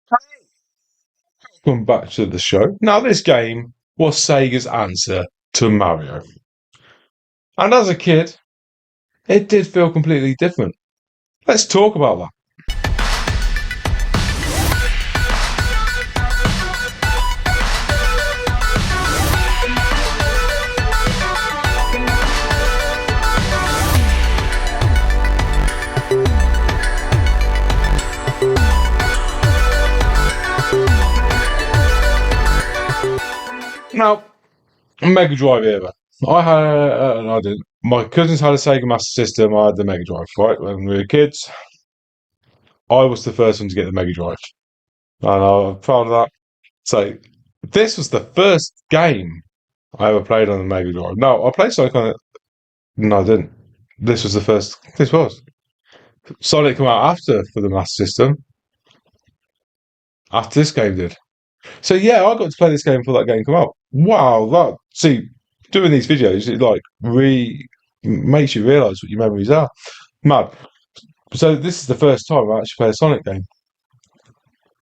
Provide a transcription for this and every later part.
Welcome back to the show. Now, this game was Sega's answer to Mario. And as a kid, it did feel completely different. Let's talk about that. Now, Mega Drive era. I didn't. My cousins had a Sega Master System. I had the Mega Drive. Right when we were kids, I was the first one to get the Mega Drive, and I'm proud of that. So, this was the first game I ever played on the Mega Drive. No, I played Sonic on it. No, I didn't. This was the first. This was Sonic came out after for the Master System. After this game did. So yeah, I got to play this game before that game came out. Wow, that see, doing these videos it like makes you realise what your memories are. Mad. So this is the first time I actually played a Sonic game.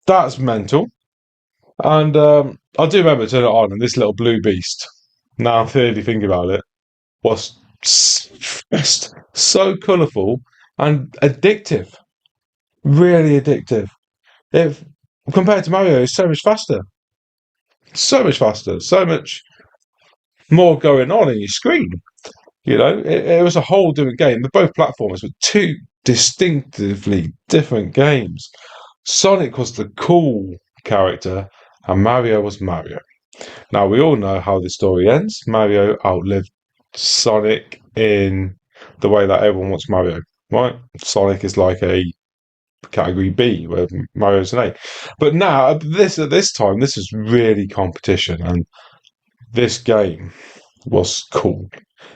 That's mental. And I do remember turning it on and this little blue beast. Now I'm really thinking about it, was just so colourful and addictive. Really addictive. If compared to Mario, it's so much faster. So much faster. So much more going on in your screen. You know, it was a whole different game. They're both platformers, but two distinctively different games. Sonic was the cool character, and Mario was Mario. Now, we all know how the story ends. Mario outlived Sonic in the way that everyone wants Mario, right? Sonic is like a category B, where Mario's an A. But now, at this time, this is really competition, and this game was cool.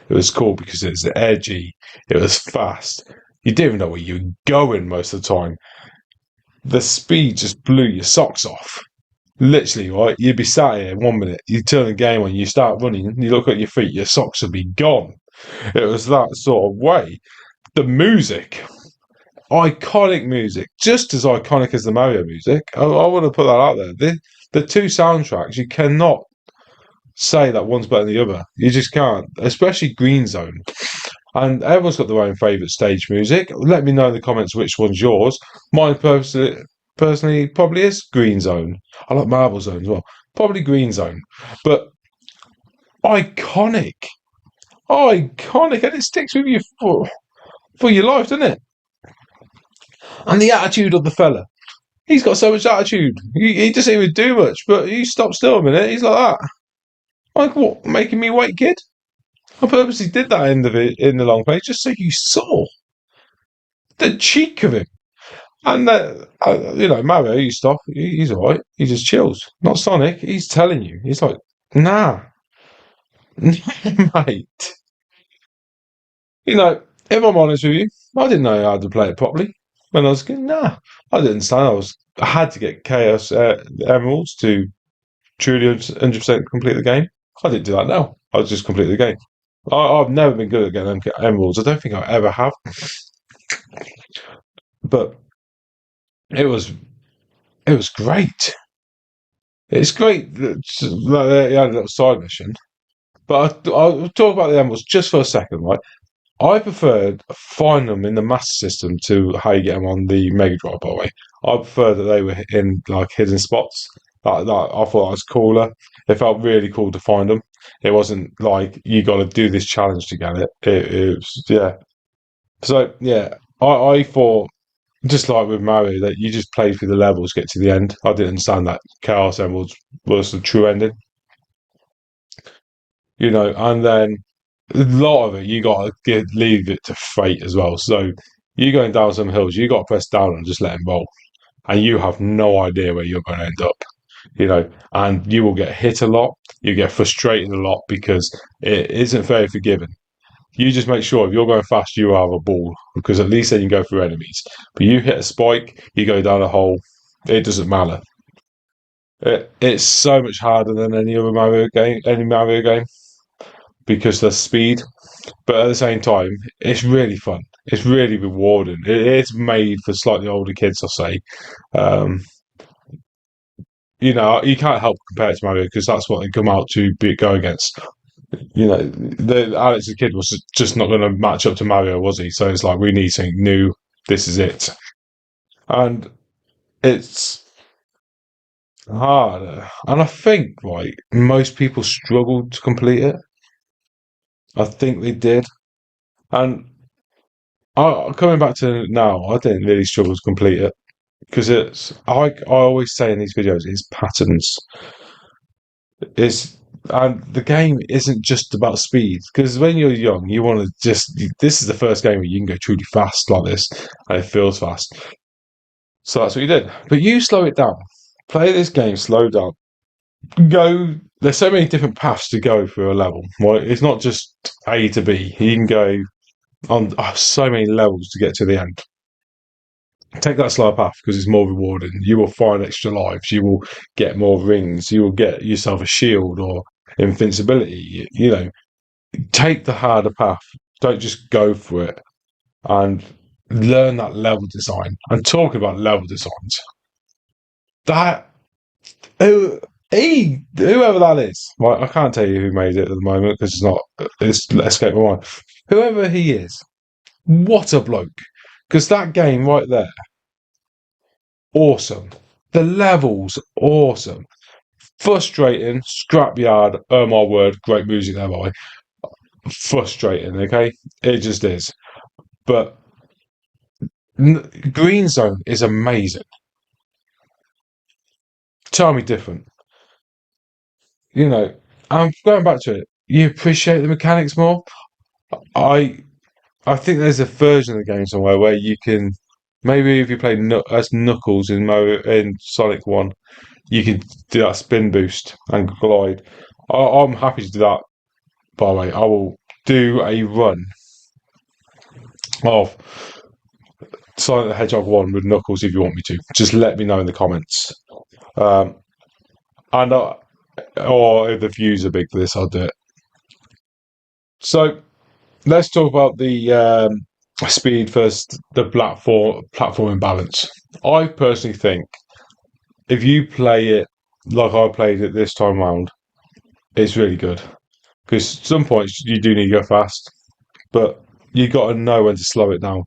It was cool because it was edgy, it was fast. You didn't even know where you were going most of the time. The speed just blew your socks off. Literally, right? You'd be sat here 1 minute, you turn the game on, you start running, you look at your feet, your socks would be gone. It was that sort of way. The music, iconic music, just as iconic as the Mario music. I want to put that out there. The two soundtracks, you cannot say that one's better than the other. You just can't, especially Green Zone. And everyone's got their own favourite stage music. Let me know in the comments which one's yours. Mine personally probably is Green Zone. I like Marble Zone as well. Probably Green Zone. But iconic. Iconic. And it sticks with you for your life, doesn't it? And the attitude of the fella. He's got so much attitude. He doesn't even do much, but he stops still a minute. He's like that. Like, what? Making me wait, kid? I purposely did that in the long play just so you saw the cheek of him. And Mario, you stop. He's all right. He just chills. Not Sonic. He's telling you. He's like, nah, mate. If I'm honest with you, I didn't know how to play it properly when I was a kid. Nah, I didn't understand. I had to get Chaos Emeralds to truly 100% complete the game. I didn't do that now. I just completed the game. I've never been good at getting emeralds. I don't think I ever have. But it was great. It's great that you had a little side mission. But I'll talk about the emeralds just for a second, right? I preferred finding them in the Master System to how you get them on the Mega Drive, by the way. I prefer that they were in like hidden spots. I thought that was cooler. It felt really cool to find them. It wasn't like you got to do this challenge to get it. It was, yeah. So, yeah, I thought, just like with Mario, that you just played through the levels, get to the end. I didn't understand that Chaos Emeralds was the true ending. And then a lot of it, you got to leave it to fate as well. So, you going down some hills, you got to press down and just let him roll. And you have no idea where you're going to end up. And you will get hit a lot. You get frustrated a lot because it isn't very forgiving. You just make sure if you're going fast, you have a ball because at least then you go through enemies. But you hit a spike, you go down a hole. It doesn't matter. It's so much harder than any other Mario game because the speed. But at the same time, it's really fun. It's really rewarding. It's made for slightly older kids, I'll say. you can't help compare it to Mario because that's what they come out to go against. Alex the Kid was just not going to match up to Mario, was he? So it's like we need something new. This is it, and it's harder. And I think like most people struggled to complete it. I think they did, and coming back to now, I didn't really struggle to complete it because I always say in these videos, it's patterns. It's and the game isn't just about speed because when you're young, you want to just. This is the first game where you can go truly fast like this, and it feels fast. So that's what you did. But you slow it down. Play this game, slow down. Go. There's so many different paths to go through a level. Well, it's not just A to B. You can go on so many levels to get to the end. Take that slower path because it's more rewarding. You will find extra lives. You will get more rings. You will get yourself a shield or invincibility. Take the harder path. Don't just go for it and learn that level design. And talking about level designs, that who whoever that is, well, I can't tell you who made it at the moment because it's escaped my mind. Whoever he is, what a bloke! Because that game right there, awesome. The levels, awesome. Frustrating, scrapyard. Oh my word, great music there, boy. Frustrating, okay? It just is. But Green Zone is amazing. Tell me different. I'm going back to it. You appreciate the mechanics more. I I think there's a version of the game somewhere where you can maybe if you play as Knuckles in Sonic One, you can do that spin boost and glide. I'm happy to do that. By the way, I will do a run of Sonic the Hedgehog 1 with Knuckles if you want me to. Just let me know in the comments. Um, and or if the views are big for this, I'll do it. So let's talk about the speed versus the platform imbalance. I personally think if you play it like I played it this time round, it's really good. Because some points you do need to go fast, but you got to know when to slow it down.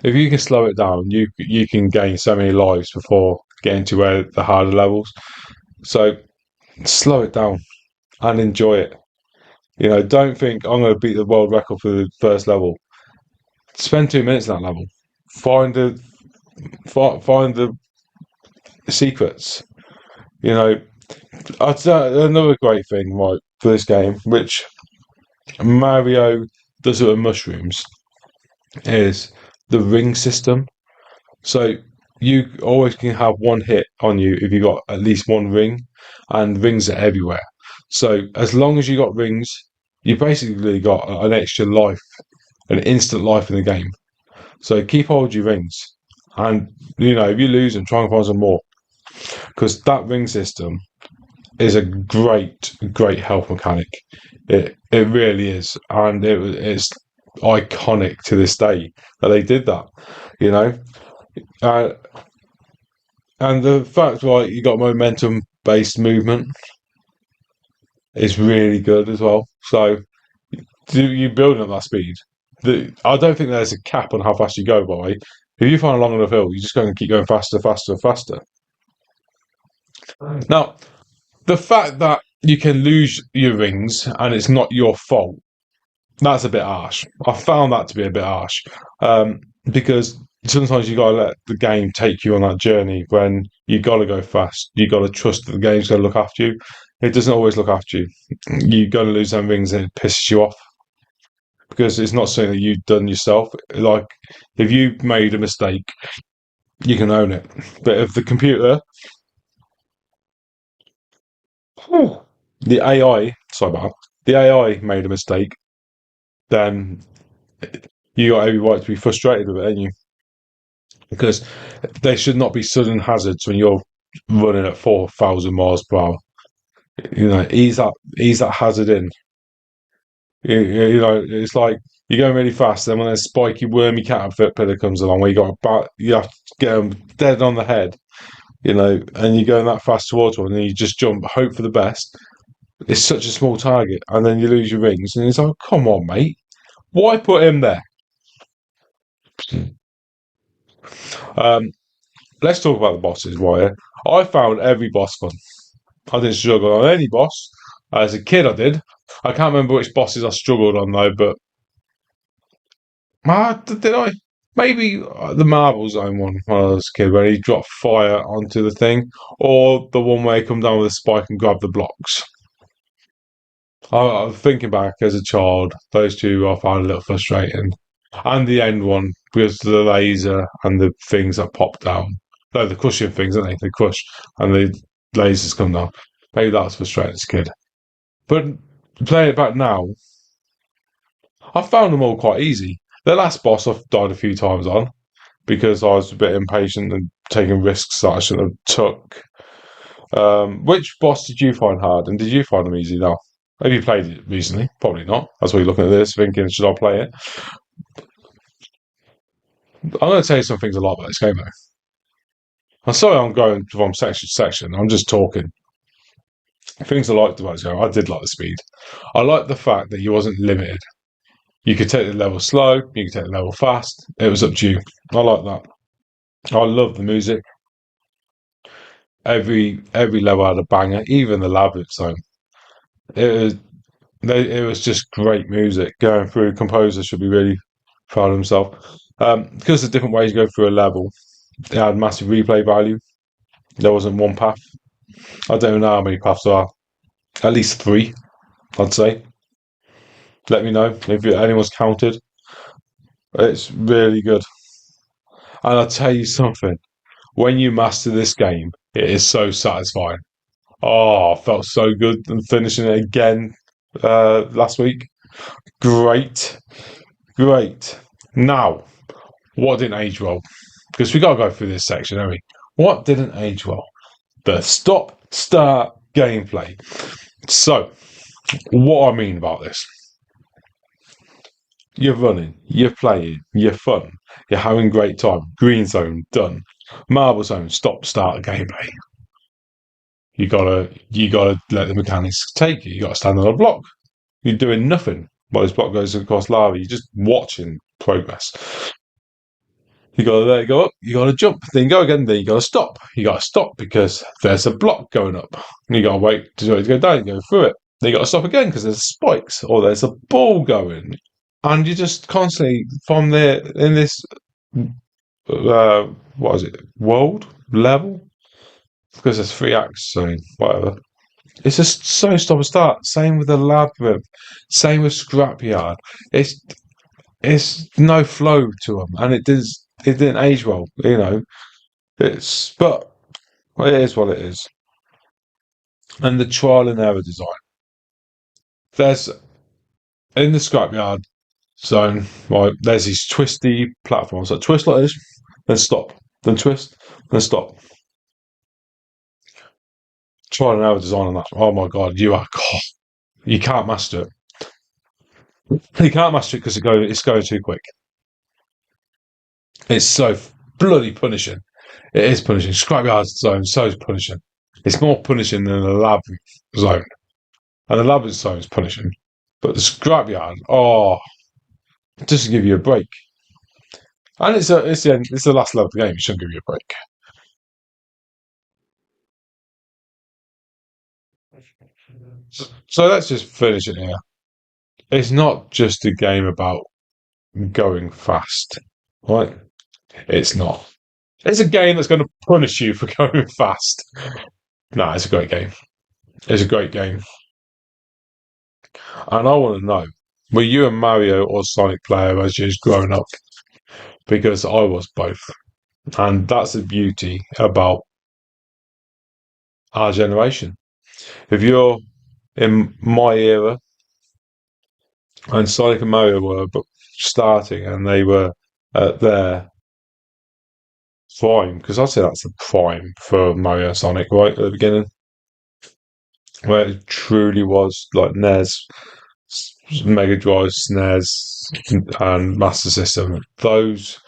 If you can slow it down, you can gain so many lives before getting to where the harder levels. So slow it down and enjoy it. Don't think I'm going to beat the world record for the first level. Spend 2 minutes in that level. Find the secrets. You know, another great thing, right, for this game, which Mario does it with mushrooms, is the ring system. So you always can have one hit on you if you got at least one ring, and rings are everywhere. So as long as you got rings, you basically got an extra life, an instant life in the game. So keep hold of your rings, and if you lose them, try and find some more because that ring system is a great health mechanic. It really is, and it's iconic to this day that they did that. You know, uh, and the fact like you got momentum based movement is really good as well. So you building up that speed. I don't think there's a cap on how fast you go. By the way, if you find a long enough hill, you're just going to keep going faster, faster, and faster. Now, the fact that you can lose your rings and it's not your fault, that's a bit harsh. I found that to be a bit harsh because sometimes you got to let the game take you on that journey when you got to go fast. You got to trust that the game's going to look after you. It doesn't always look after you. You're going to lose them rings and it pisses you off because it's not something that you've done yourself. Like, if you made a mistake, you can own it. But if the computer, the AI, sorry about that, the AI made a mistake, then you got every right to be frustrated with it, ain't you? Because there should not be sudden hazards when you're running at 4,000 miles per hour. Ease that hazard in. It's like you're going really fast, then when a spiky, wormy caterpillar comes along, where you have to get them dead on the head. and you go that fast towards one, and you just jump, hope for the best. It's such a small target, and then you lose your rings, and it's like, come on, mate, why put him there? Um, let's talk about the bosses, Wire. I found every boss fun. I didn't struggle on any boss. As a kid, I did. I can't remember which bosses I struggled on though, but did I? Maybe the Marble Zone one when I was a kid, where he dropped fire onto the thing, or the one where he come down with a spike and grab the blocks. I'm thinking back as a child, those two I found a little frustrating, and the end one because of the laser and the things that pop down. No, the crushing things, aren't they? They crush and the lasers come down. Maybe that's frustrating as a kid. But playing it back now, I found them all quite easy. The last boss I've died a few times on because I was a bit impatient and taking risks that I shouldn't have took. Which boss did you find hard, and did you find them easy now? Have you played it recently? Probably not. That's why you're looking at this, thinking, should I play it? I'm going to tell you some things I like about this game, though. I'm sorry I'm going from section to section. I'm just talking. Things I liked about this game, I did like the speed. I liked the fact that you wasn't limited. You could take the level slow, you could take the level fast. It was up to you. I like that. I love the music. Every level had a banger, even the labyrinth zone. It was it was just great music going through. Composer should be really proud of himself. Because there's different ways you go through a level. It had massive replay value. There wasn't one path. I don't know how many paths there are. At least three, I'd say. Let me know if anyone's counted. It's really good. And I'll tell you something. When you master this game, it is so satisfying. Oh, I felt so good and finishing it again last week. Great. Great. Now, what didn't age well? Because we got to go through this section, don't we? What didn't age well? The stop-start gameplay. So, what I mean about this. You're running, you're playing, you're fun, you're having a great time. Green zone, done. Marble zone, stop-start gameplay. You gotta let the mechanics take you. You gotta stand on a block. You're doing nothing while this block goes across lava. You're just watching progress. You gotta let it go up. You gotta jump. Then you go again. Then you gotta stop. You gotta stop because there's a block going up. And you gotta wait to go down. You go through it. Then you gotta stop again because there's spikes or there's a ball going. And you just constantly from there in this what is it? World level because there's three acts. So whatever. It's just so stop and start. Same with the labyrinth. Same with scrapyard. It's it's no flow to them, and it didn't age well. But it is what it is. And the trial and error design. There's in the scrapyard zone, right? There's these twisty platforms that twist like this, then stop, then twist, then stop. Trial and error design on that. Oh my god, you can't master it. You can't master it because it's going too quick. It's so bloody punishing. It is punishing. Scrapyard zone so punishing. It's more punishing than the labyrinth zone, and the labyrinth zone is punishing. But the scrapyard, just to give you a break. And it's the last level of the game. It shouldn't give you a break. So let's just finish it here. It's not just a game about going fast, right? It's not. It's a game that's going to punish you for going fast. No, it's a great game. It's a great game. And I want to know, were you a Mario or Sonic player as you're growing up? Because I was both. And that's the beauty about our generation. If you're in my era, and Sonic and Mario were starting and they were at their prime, because I'd say that's the prime for Mario and Sonic, right at the beginning, where it truly was like NES, Mega Drive, SNES, and Master System. Those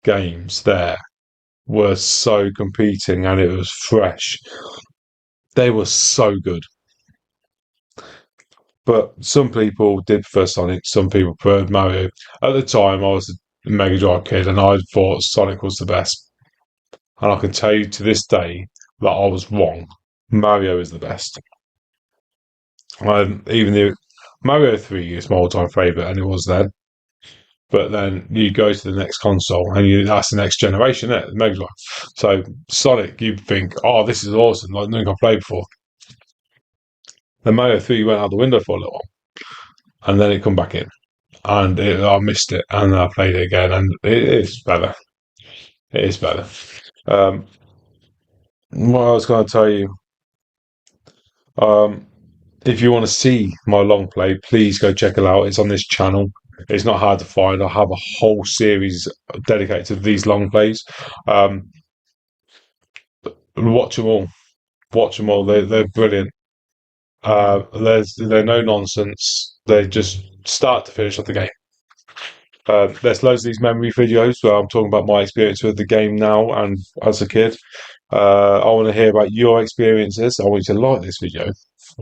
games there were so competing and it was fresh. They were so good. But some people did prefer Sonic, some people preferred Mario. At the time, I was a Mega Drive kid and I thought Sonic was the best. And I can tell you to this day that I was wrong. Mario is the best. Even though Mario 3 is my all-time favourite, and it was then. But then you go to the next console, and that's the next generation, isn't it? The Mega Drive. So Sonic, you think, oh, this is awesome, like nothing I've played before. Then Mario 3 went out the window for a little while, and then it come back in. And I missed it, and I played it again, and it is better. It is better. Um, what I was going to tell you, um, if you want to see my long play, please go check it out. It's on this channel. It's not hard to find. I have a whole series dedicated to these long plays. Um, watch them all. Watch them all. They're brilliant. They're no nonsense. They just start to finish of the game. There's loads of these memory videos where I'm talking about my experience with the game now and as a kid. I want to hear about your experiences. I want you to like this video,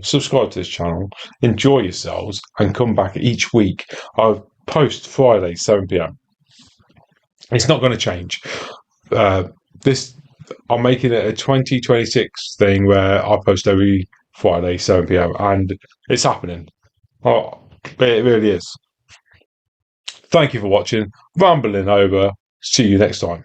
subscribe to this channel, enjoy yourselves, and come back each week. I post Friday, 7 p.m. It's not going to change. This I'm making it a 2026 thing where I post every Friday, 7 p.m. and it's happening. Oh, it really is. Thank you for watching. Rambling over. See you next time.